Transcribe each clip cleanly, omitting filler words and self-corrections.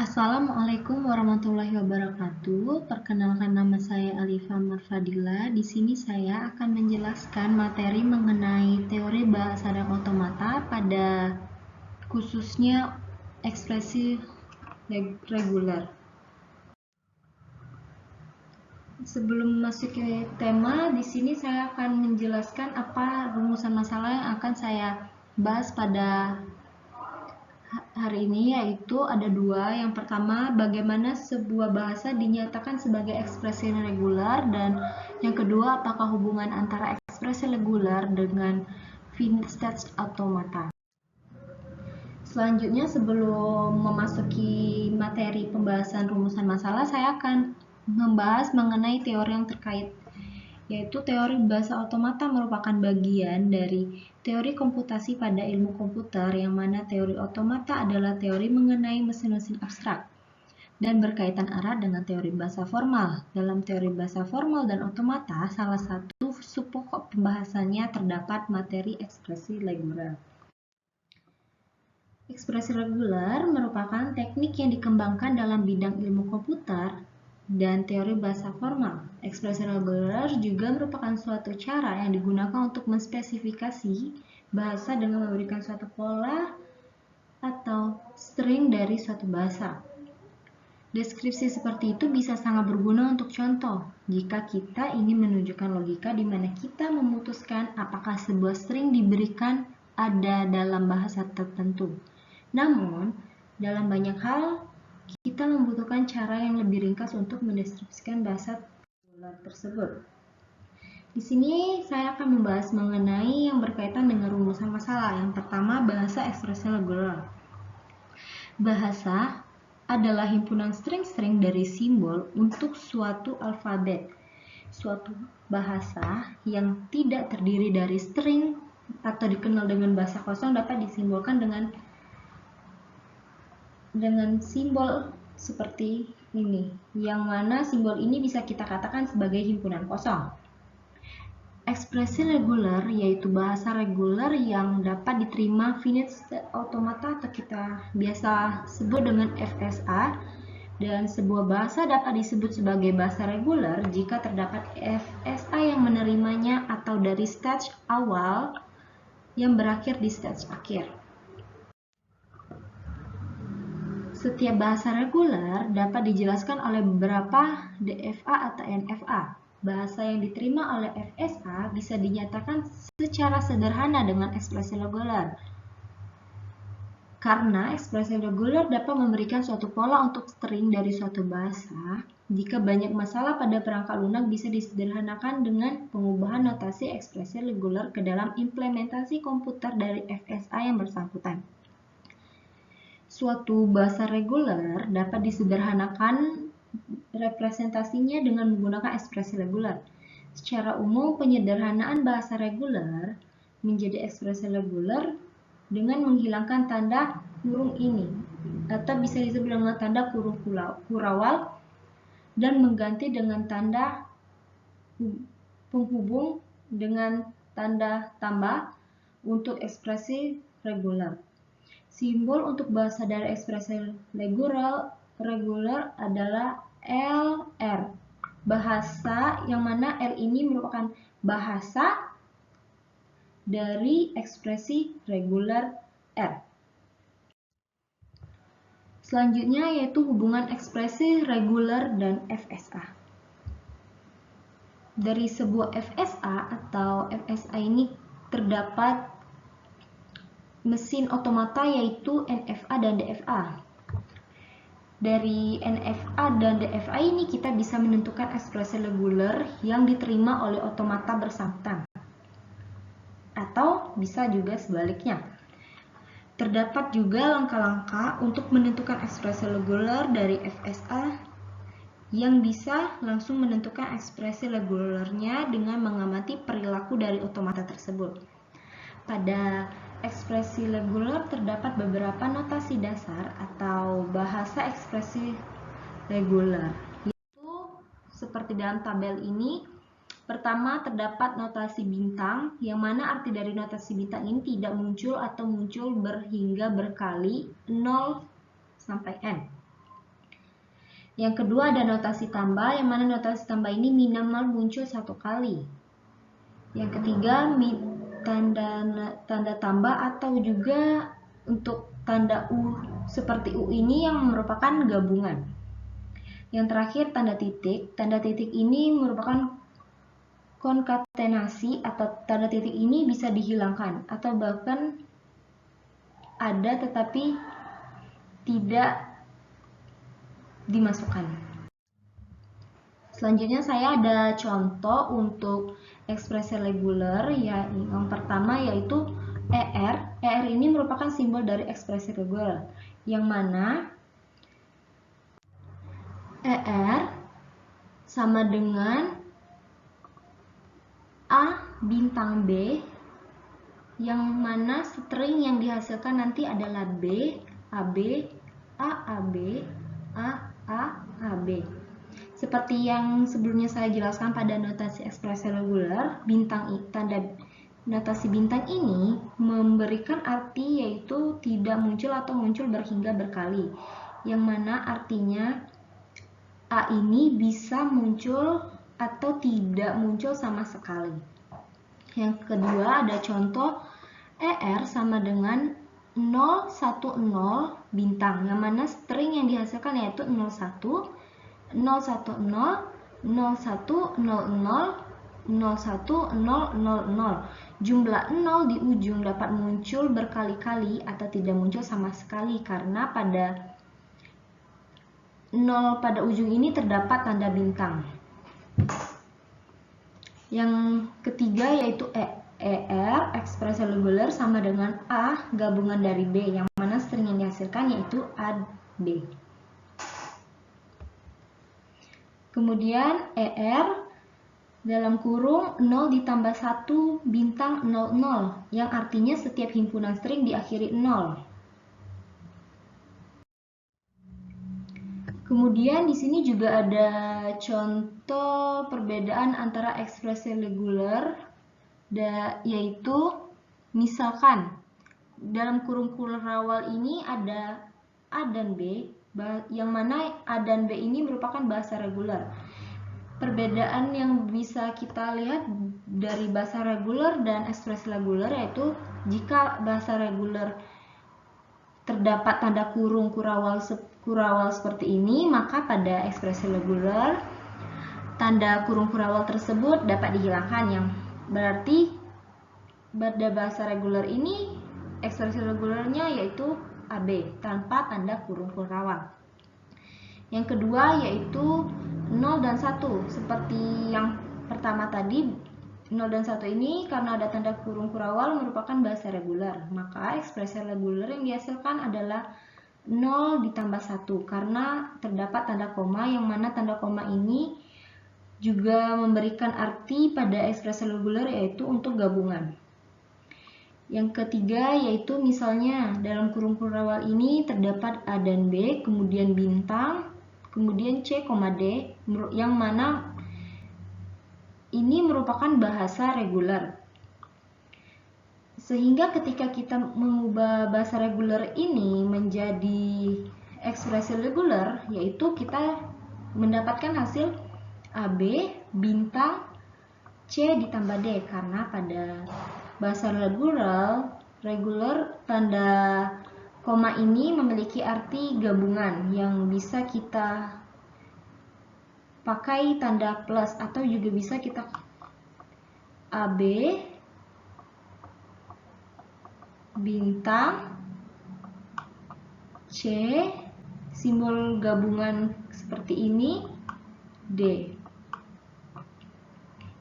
Assalamualaikum warahmatullahi wabarakatuh. Perkenalkan, nama saya Alifa Marfadila. Di sini saya akan menjelaskan materi mengenai teori bahasa dan otomata, pada khususnya ekspresi reguler. Sebelum masuk ke tema, di sini saya akan menjelaskan apa rumusan masalah yang akan saya bahas pada hari ini, yaitu ada dua. Yang pertama, bagaimana sebuah bahasa dinyatakan sebagai ekspresi reguler, dan yang kedua, apakah hubungan antara ekspresi reguler dengan finite state automata. Selanjutnya, sebelum memasuki materi pembahasan rumusan masalah, saya akan membahas mengenai teori yang terkait, yaitu teori bahasa otomata merupakan bagian dari teori komputasi pada ilmu komputer, yang mana teori otomata adalah teori mengenai mesin-mesin abstrak dan berkaitan erat dengan teori bahasa formal. Dalam teori bahasa formal dan otomata, salah satu subpokok pembahasannya terdapat materi ekspresi reguler. Ekspresi reguler merupakan teknik yang dikembangkan dalam bidang ilmu komputer dan teori bahasa formal. Ekspresi reguler juga merupakan suatu cara yang digunakan untuk menspesifikasi bahasa dengan memberikan suatu pola atau string dari suatu bahasa. Deskripsi seperti itu bisa sangat berguna untuk contoh jika kita ingin menunjukkan logika di mana kita memutuskan apakah sebuah string diberikan ada dalam bahasa tertentu. Namun, dalam banyak hal, kita membutuhkan cara yang lebih ringkas untuk mendeskripsikan bahasa tersebut. Di sini saya akan membahas mengenai yang berkaitan dengan rumusan masalah. Yang pertama, bahasa ekspresi reguler. Bahasa adalah himpunan string-string dari simbol untuk suatu alfabet. Suatu bahasa yang tidak terdiri dari string atau dikenal dengan bahasa kosong dapat disimbolkan dengan simbol seperti ini, yang mana simbol ini bisa kita katakan sebagai himpunan kosong. Ekspresi reguler yaitu bahasa reguler yang dapat diterima finite state automata atau kita biasa sebut dengan FSA, dan sebuah bahasa dapat disebut sebagai bahasa reguler jika terdapat FSA yang menerimanya atau dari stage awal yang berakhir di stage akhir. Setiap bahasa reguler dapat dijelaskan oleh beberapa DFA atau NFA. Bahasa yang diterima oleh FSA bisa dinyatakan secara sederhana dengan ekspresi reguler. Karena ekspresi reguler dapat memberikan suatu pola untuk string dari suatu bahasa, jika banyak masalah pada perangkat lunak bisa disederhanakan dengan pengubahan notasi ekspresi reguler ke dalam implementasi komputer dari FSA yang bersangkutan. Suatu bahasa reguler dapat disederhanakan representasinya dengan menggunakan ekspresi reguler. Secara umum, penyederhanaan bahasa reguler menjadi ekspresi reguler dengan menghilangkan tanda kurung ini, atau bisa disebut dengan tanda kurung kurawal, dan mengganti dengan tanda penghubung dengan tanda tambah untuk ekspresi reguler. Simbol untuk bahasa dari ekspresi reguler adalah LR. Bahasa yang mana L ini merupakan bahasa dari ekspresi reguler R. Selanjutnya yaitu hubungan ekspresi reguler dan FSA. Dari sebuah FSA atau FSA ini terdapat mesin otomata yaitu NFA dan DFA. Dari NFA dan DFA ini kita bisa menentukan ekspresi reguler yang diterima oleh otomata bersangkutan. Atau bisa juga sebaliknya. Terdapat juga langkah-langkah untuk menentukan ekspresi reguler dari FSA yang bisa langsung menentukan ekspresi regulernya dengan mengamati perilaku dari otomata tersebut. Pada ekspresi reguler terdapat beberapa notasi dasar atau bahasa ekspresi reguler, yaitu seperti dalam tabel ini. Pertama, terdapat notasi bintang, yang mana arti dari notasi bintang ini tidak muncul atau muncul berhingga berkali 0 sampai n. Yang kedua ada notasi tambah, yang mana notasi tambah ini minimal muncul 1 kali. Yang ketiga tanda tambah atau juga untuk tanda U seperti U ini yang merupakan gabungan. Yang terakhir tanda titik. Tanda titik ini merupakan konkatenasi atau tanda titik ini bisa dihilangkan atau bahkan ada tetapi tidak dimasukkan. Selanjutnya saya ada contoh untuk ekspresi reguler ya. Yang pertama yaitu ER. ER ini merupakan simbol dari ekspresi reguler yang mana ER sama dengan A bintang B, yang mana string yang dihasilkan nanti adalah B, AB, AAB, AAAB. Seperti yang sebelumnya saya jelaskan pada notasi ekspresi reguler, tanda notasi bintang ini memberikan arti yaitu tidak muncul atau muncul berhingga berkali, yang mana artinya A ini bisa muncul atau tidak muncul sama sekali. Yang kedua ada contoh ER sama dengan 010 bintang, yang mana string yang dihasilkan yaitu 01, 010, 0100, 0100. Jumlah 0 di ujung dapat muncul berkali-kali atau tidak muncul sama sekali karena pada 0 pada ujung ini terdapat tanda bintang. Yang ketiga yaitu ER, ekspresi reguler sama dengan A gabungan dari B, yang mana string yang dihasilkan yaitu AB. Kemudian ER dalam kurung 0 ditambah 1 bintang 00, yang artinya setiap himpunan string diakhiri 0. Kemudian di sini juga ada contoh perbedaan antara ekspresi reguler yaitu misalkan dalam kurung kurawal ini ada A dan B, yang mana A dan B ini merupakan bahasa reguler. Perbedaan yang bisa kita lihat dari bahasa reguler dan ekspresi reguler yaitu jika bahasa reguler terdapat tanda kurung kurawal seperti ini, maka pada ekspresi reguler tanda kurung kurawal tersebut dapat dihilangkan, yang berarti pada bahasa reguler ini ekspresi regulernya yaitu AB tanpa tanda kurung kurawal. Yang kedua yaitu 0 dan 1, seperti yang pertama tadi. 0 dan 1 ini karena ada tanda kurung kurawal merupakan bahasa reguler, maka ekspresi reguler yang dihasilkan adalah 0 ditambah 1 karena terdapat tanda koma, yang mana tanda koma ini juga memberikan arti pada ekspresi reguler yaitu untuk gabungan. Yang ketiga yaitu misalnya dalam kurung kurawal ini terdapat A dan B, kemudian bintang, kemudian C, D, yang mana ini merupakan bahasa reguler. Sehingga ketika kita mengubah bahasa reguler ini menjadi ekspresi reguler, yaitu kita mendapatkan hasil AB bintang C ditambah D, karena pada bahasa reguler tanda koma ini memiliki arti gabungan yang bisa kita pakai tanda plus atau juga bisa kita AB bintang C simbol gabungan seperti ini D,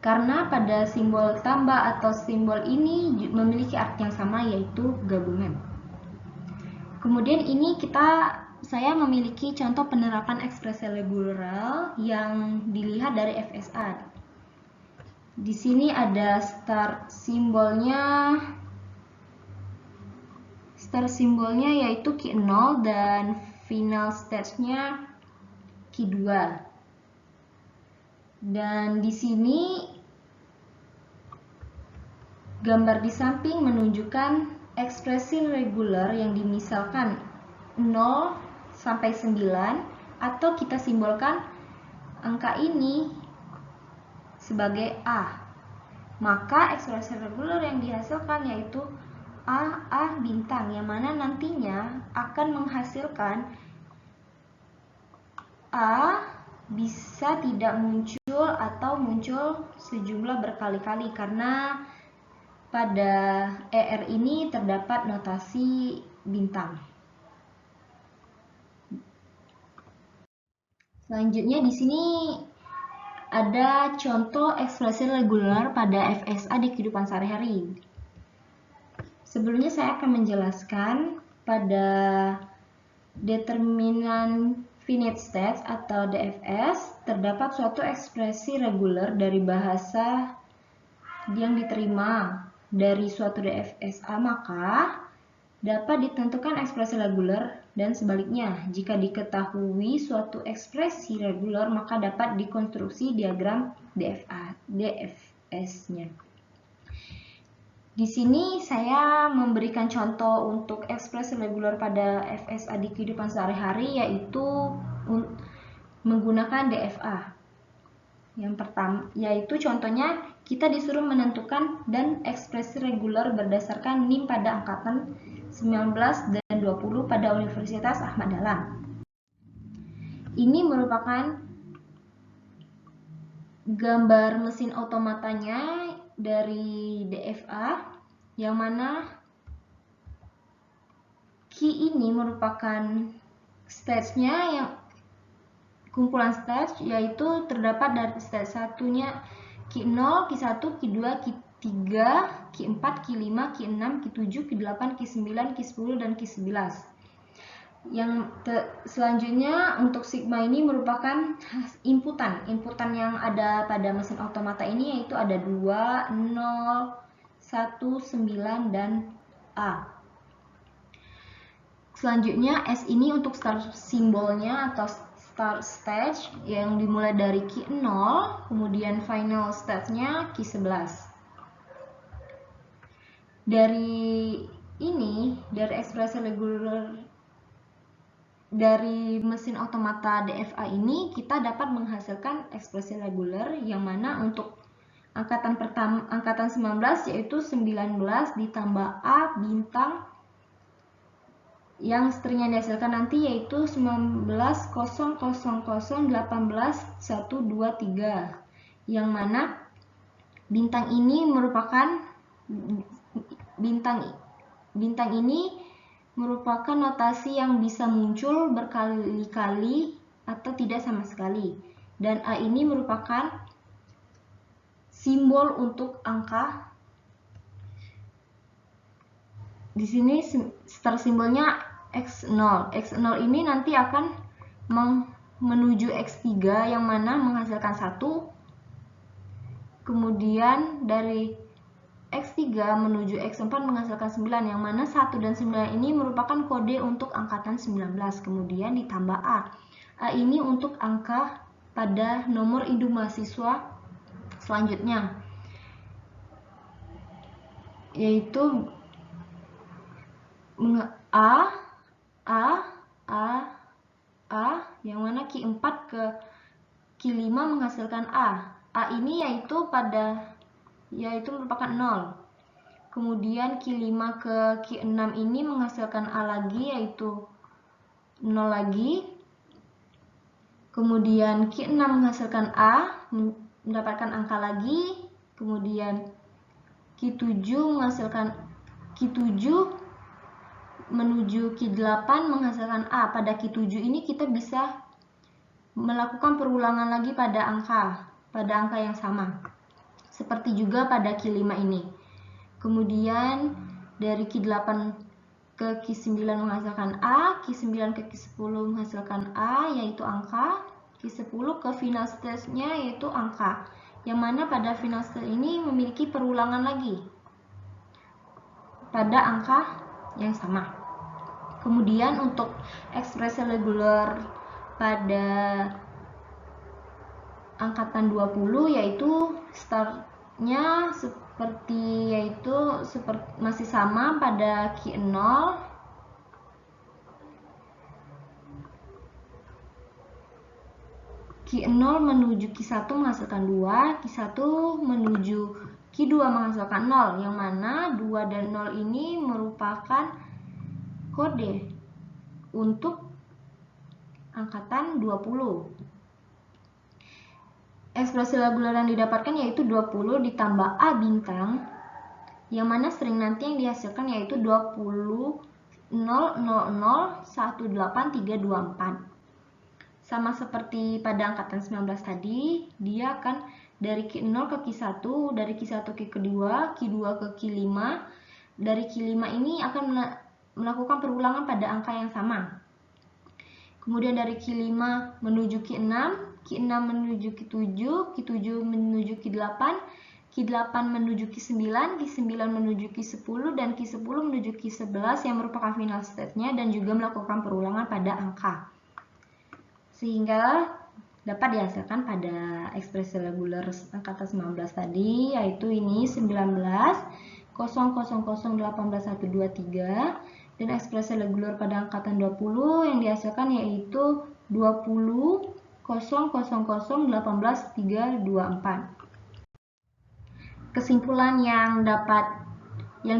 karena pada simbol tambah atau simbol ini memiliki arti yang sama yaitu gabungan. Kemudian ini saya memiliki contoh penerapan ekspresi reguler yang dilihat dari FSA. Di sini ada start simbolnya yaitu key 0 dan final stage-nya key 2. Dan di sini gambar di samping menunjukkan ekspresi reguler yang dimisalkan 0 sampai 9, atau kita simbolkan angka ini sebagai A. Maka ekspresi reguler yang dihasilkan yaitu A bintang, yang mana nantinya akan menghasilkan A bisa tidak muncul atau muncul sejumlah berkali-kali karena pada ER ini terdapat notasi bintang. Selanjutnya di sini ada contoh ekspresi reguler pada FSA di kehidupan sehari-hari. Sebelumnya saya akan menjelaskan pada determinan finite state atau DFS terdapat suatu ekspresi reguler dari bahasa yang diterima dari suatu DFSA, maka dapat ditentukan ekspresi reguler dan sebaliknya. Jika diketahui suatu ekspresi reguler, maka dapat dikonstruksi diagram DFS-nya. Di sini saya memberikan contoh untuk ekspresi reguler pada FSA di kehidupan sehari-hari, yaitu menggunakan DFA. Yang pertama, yaitu contohnya kita disuruh menentukan dan ekspresi reguler berdasarkan NIM pada angkatan 19 dan 20 pada Universitas Ahmad Dahlan. Ini merupakan gambar mesin otomatanya dari DFA, yang mana key ini merupakan stage-nya yang kumpulan stage, yaitu terdapat dari stage satunya Q0, Q1, Q2, Q3, Q4, Q5, Q6, Q7, Q8, Q9, Q10, dan Q11. Yang selanjutnya untuk sigma ini merupakan inputan yang ada pada mesin otomata ini, yaitu ada 2, 0, 1, 9, dan A. Selanjutnya S ini untuk start simbolnya atau start stage yang dimulai dari Q0, kemudian final stage-nya Q11. Dari ekspresi reguler dari mesin otomata DFA ini kita dapat menghasilkan ekspresi reguler, yang mana untuk angkatan 19 yaitu 19 ditambah A bintang, yang string yang dihasilkan nanti yaitu 19.000.18.123, yang mana bintang ini merupakan merupakan notasi yang bisa muncul berkali-kali atau tidak sama sekali, dan A ini merupakan simbol untuk angka. Di sini start simbolnya X0. X0 ini nanti akan menuju X3, yang mana menghasilkan 1. Kemudian dari X3 menuju X4 menghasilkan 9, yang mana 1 dan 9 ini merupakan kode untuk angkatan 19. Kemudian ditambah A. A ini untuk angka pada nomor induk mahasiswa selanjutnya, yaitu A, yang mana Q4 ke Q5 menghasilkan A. A ini yaitu merupakan 0. Kemudian Q5 ke Q6 ini menghasilkan A lagi, yaitu 0 lagi. Kemudian Q6 menghasilkan A, mendapatkan angka lagi. Kemudian Q7 menghasilkan Q7 menuju Q8 menghasilkan A. Pada Q7 ini kita bisa melakukan perulangan lagi pada angka yang sama, seperti juga pada Q5 ini. Kemudian dari Q8 ke Q9 menghasilkan A, Q9 ke Q10 menghasilkan A, yaitu angka. Q10 ke final stage-nya yaitu angka, yang mana pada final stage ini memiliki perulangan lagi pada angka yang sama. Kemudian untuk ekspresi reguler pada angkatan 20 yaitu startnya masih sama pada Q0. Q0 menuju Q1 menghasilkan 2, Q1 menuju Q2 menghasilkan 0, yang mana 2 dan 0 ini merupakan kode untuk angkatan 20. Ekspresi reguler yang didapatkan yaitu 20 ditambah A bintang, yang mana string nanti yang dihasilkan yaitu 20 000 18324. Sama seperti pada angkatan 19 tadi, dia akan dari Q0 ke Q1, dari Q1 ke Q2, Q2 ke Q5. Dari Q5 ini akan melakukan perulangan pada angka yang sama. Kemudian dari Q5 menuju Q6, Q6 menuju Q7, Q7 menuju Q8, Q8 menuju Q9, Q9 menuju Q10, dan Q10 menuju Q11 yang merupakan final state-nya dan juga melakukan perulangan pada angka. Sehingga dapat dihasilkan pada ekspresi reguler angkatan 19 tadi, yaitu ini 19 000 18 123, dan ekspresi reguler pada angkatan 20 yang dihasilkan yaitu 20 000 18 324. Kesimpulan yang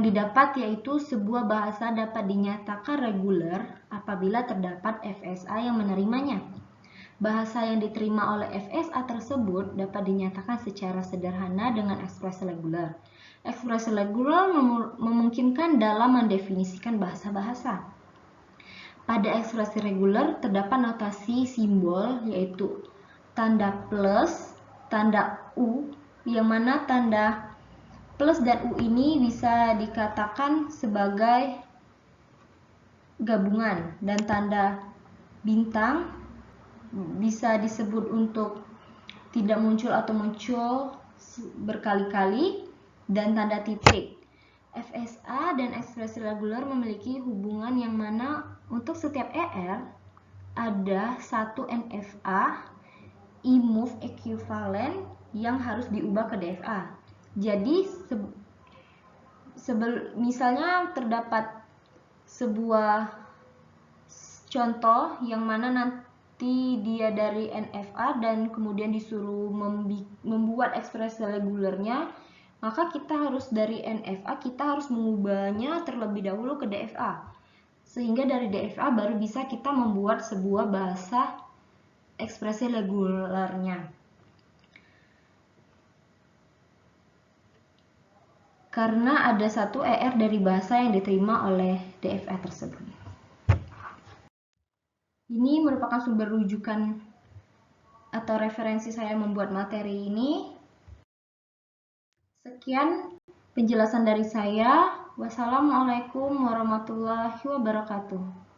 didapat yaitu sebuah bahasa dapat dinyatakan reguler apabila terdapat FSA yang menerimanya. Bahasa yang diterima oleh FSA tersebut dapat dinyatakan secara sederhana dengan ekspresi reguler. Ekspresi reguler memungkinkan dalam mendefinisikan bahasa-bahasa. Pada ekspresi reguler terdapat notasi simbol yaitu tanda plus, tanda U, yang mana tanda plus dan U ini bisa dikatakan sebagai gabungan, dan tanda bintang bisa disebut untuk tidak muncul atau muncul berkali-kali, dan tanda titik. FSA dan ekspresi reguler memiliki hubungan yang mana untuk setiap ER ada satu NFA I-move equivalent yang harus diubah ke DFA. Jadi misalnya terdapat sebuah contoh yang mana nanti dia dari NFA dan kemudian disuruh membuat ekspresi regulernya, maka kita harus dari NFA kita harus mengubahnya terlebih dahulu ke DFA, sehingga dari DFA baru bisa kita membuat sebuah bahasa ekspresi regulernya. Karena ada satu ER dari bahasa yang diterima oleh DFA tersebut. Ini merupakan sumber rujukan atau referensi saya membuat materi ini. Sekian penjelasan dari saya. Wassalamualaikum warahmatullahi wabarakatuh.